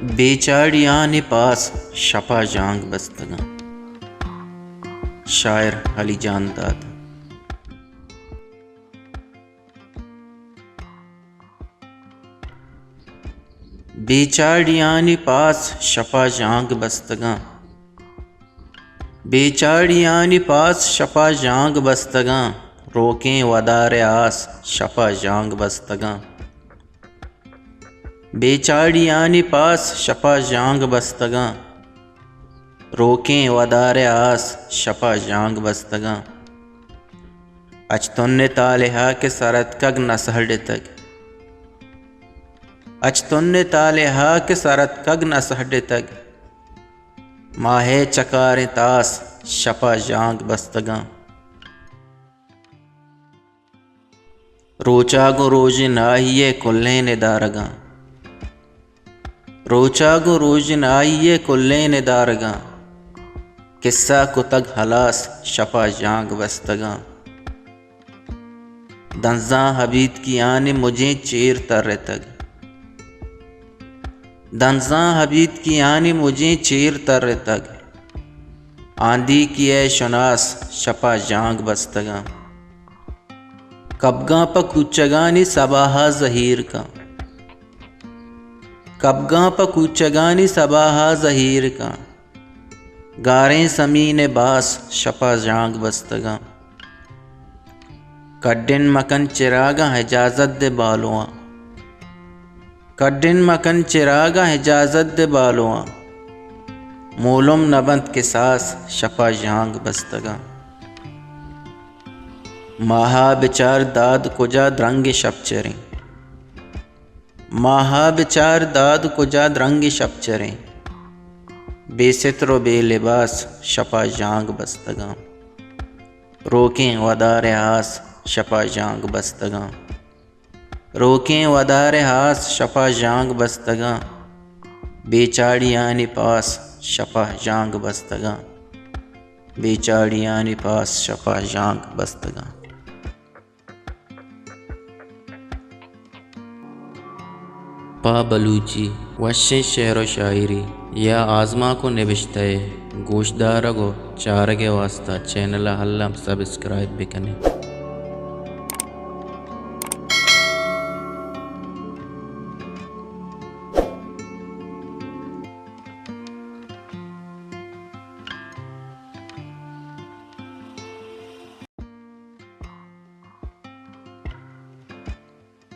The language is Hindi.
बेचाड़ियाँ पास शपा जांग बस्तगा। शायर अली जान दाद। बेचाड़ियाँ पास शपा जांग बस्तगा। बेचाड़ियाँ पास शपा जांग बस्तगा। रोकें वदार आस शपा जांग बस्तगा। बेचाड़ियाँ पास शपा जांग बस्तगा। रोकें वदार आस शपा जांग बस्तगा। अचतुन्ने तालेहा के सरत कग नसहड तक। अचतुन्ने तालेहा के सरत कग नसहड तक। माहे चकारें तास शपा जांग बस्तगा। रोचागो रोज नाहिए कुल्ले ने दारगा। रोचागो रोज नाहिए कुल्ले ने दारगा। किस्सा को तग हलास शपा जांग बस्तगा। दंजा हबीत की आने मुझे चेर तर तक। दंजा हबीत की आने मुझे चेर तर तक। आंधी की ए शुनास शपा जांग बस्तगा। कबगा प कुचगानी सबाहा जहीर का। कबगा प कुचगानी सबाहा जहीर का। गारें समीन बास शपा जांग बस्तगा। कड्डिन मकन चिरागा हिजाजत दे बालुआ। कड्डिन मकन चिरागा हिजाजत दे बालुआ। मोलुम नबंत के सास शपा जांग बस्तगा। माहा बिचार दाद कुजा द्रंग शपचरें। माहा बिचार दाद कुजा द्रंग शपचरें। बेसित्रो बेलिबास शपा जांग बस्तगा। रोकें वदार हास शपा जांग बस्तगा। रोकें वदार हास शपा जांग बस्तगा। बेचाड़ियाँ पास शपा जांग बस्तगा। बेचाड़ियाँ पास शपा जांग बस्तगा। पा बलूची वश शेर व शायरी या आज़मा को निबिश्ते गोशदार गो चारगे वास्ता चैनल हल्लम सब्सक्राइब भी करें।